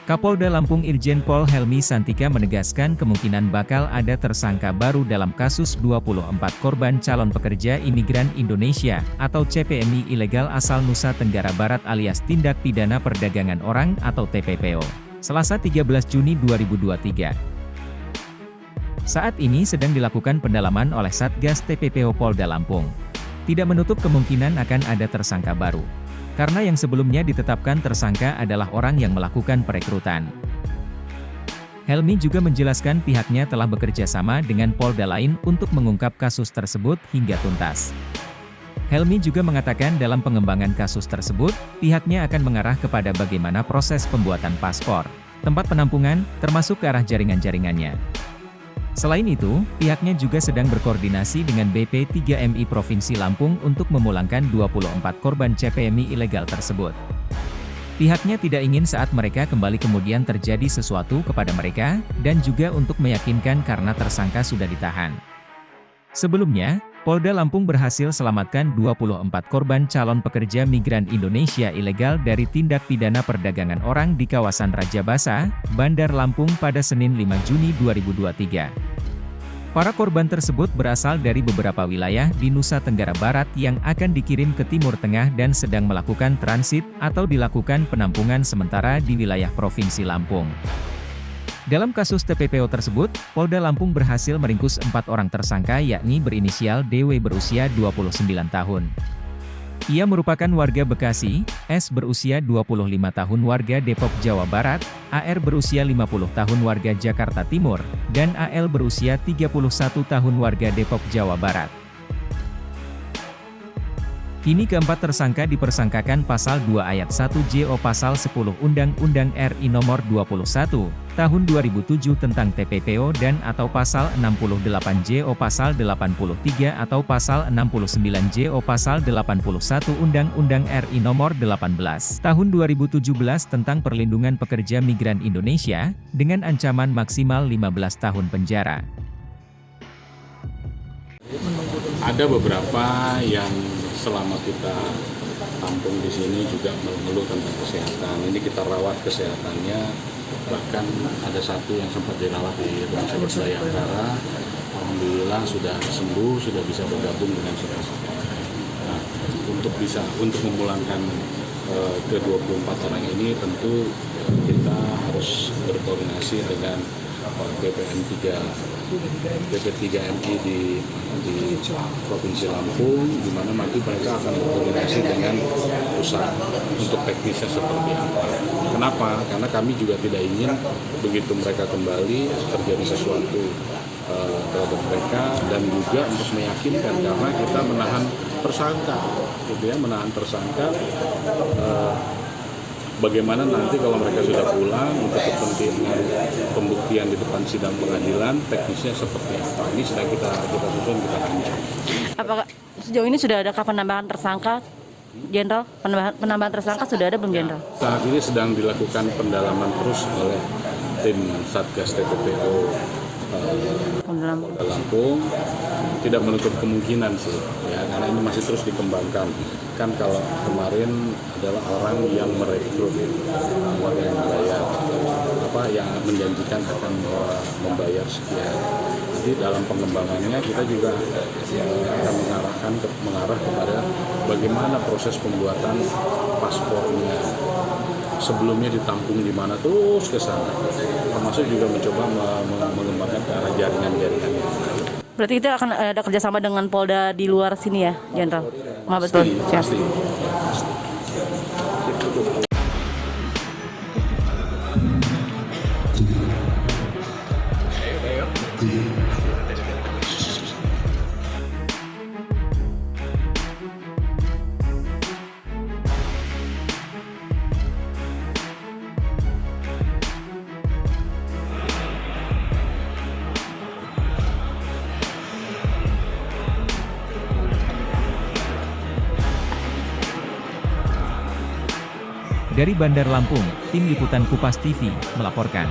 Kapolda Lampung Irjen Pol Helmy Santika menegaskan kemungkinan bakal ada tersangka baru dalam kasus 24 korban calon pekerja imigran Indonesia, atau CPMI ilegal asal Nusa Tenggara Barat alias tindak pidana perdagangan orang atau TPPO. Selasa 13 Juni 2023. Saat ini sedang dilakukan pendalaman oleh Satgas TPPO Polda Lampung. Tidak menutup kemungkinan akan ada tersangka baru. Karena yang sebelumnya ditetapkan tersangka adalah orang yang melakukan perekrutan. Helmy juga menjelaskan pihaknya telah bekerja sama dengan Polda lain untuk mengungkap kasus tersebut hingga tuntas. Helmy juga mengatakan dalam pengembangan kasus tersebut, pihaknya akan mengarah kepada bagaimana proses pembuatan paspor, tempat penampungan, termasuk ke arah jaringan-jaringannya. Selain itu, pihaknya juga sedang berkoordinasi dengan BP3MI Provinsi Lampung untuk memulangkan 24 korban CPMI ilegal tersebut. Pihaknya tidak ingin saat mereka kembali kemudian terjadi sesuatu kepada mereka, dan juga untuk meyakinkan karena tersangka sudah ditahan. Sebelumnya, Polda Lampung berhasil selamatkan 24 korban calon pekerja migran Indonesia ilegal dari tindak pidana perdagangan orang di kawasan Raja Basa, Bandar Lampung pada Senin 5 Juni 2023. Para korban tersebut berasal dari beberapa wilayah di Nusa Tenggara Barat yang akan dikirim ke Timur Tengah dan sedang melakukan transit atau dilakukan penampungan sementara di wilayah Provinsi Lampung. Dalam kasus TPPO tersebut, Polda Lampung berhasil meringkus 4 orang tersangka yakni berinisial DW berusia 29 tahun. Ia merupakan warga Bekasi, S berusia 25 tahun warga Depok Jawa Barat, AR berusia 50 tahun warga Jakarta Timur, dan AL berusia 31 tahun warga Depok Jawa Barat. Kini keempat tersangka dipersangkakan pasal 2 ayat 1 JO pasal 10 Undang-Undang RI Nomor 21, Tahun 2007 tentang TPPO dan atau pasal 68 JO pasal 83 atau pasal 69 JO pasal 81 Undang-Undang RI Nomor 18, Tahun 2017 tentang perlindungan pekerja migran Indonesia, dengan ancaman maksimal 15 tahun penjara. Ada beberapa yang selama kita tampung di sini juga mengeluh tentang kesehatan. Ini kita rawat kesehatannya, bahkan ada satu yang sempat dirawat di Rumah Sakit Bayangkara. Alhamdulillah sudah sembuh, sudah bisa bergabung dengan saudara-saudara. Nah, untuk memulangkan ke 24 orang ini tentu kita harus berkoordinasi dengan BP3MI di Provinsi Lampung, di mana nanti mereka akan berkoordinasi dengan pusat untuk teknisnya seperti apa. Kenapa? Karena kami juga tidak ingin begitu mereka kembali terjadi sesuatu terhadap mereka, dan juga untuk meyakinkan karena kita menahan tersangka, gitu ya, menahan tersangka. Bagaimana nanti kalau mereka sudah pulang untuk kepentingan pembuktian di depan sidang pengadilan, teknisnya seperti apa? Ini sedang kita susun, kita rancang. Apakah sejauh ini sudah ada penambahan tersangka, Jenderal? Penambahan tersangka sudah ada belum, Jenderal? Saat ini sedang dilakukan pendalaman terus oleh tim Satgas TPPO Polda Lampung. Tidak menutup kemungkinan sih, ya, karena ini masih terus dikembangkan. Kan kalau kemarin adalah orang yang merekrut, orang yang membayar, yang menjanjikan akan membayar sekian. Jadi dalam pengembangannya kita juga akan mengarah kepada bagaimana proses pembuatan paspornya. Sebelumnya ditampung di mana terus ke sana, termasuk juga mencoba mengembangkan ke arah jaringan-jaringan. Berarti kita akan ada kerjasama dengan Polda di luar sini ya, Jenderal? Betul. Pasti. Dari Bandar Lampung, Tim Liputan Kupas TV melaporkan.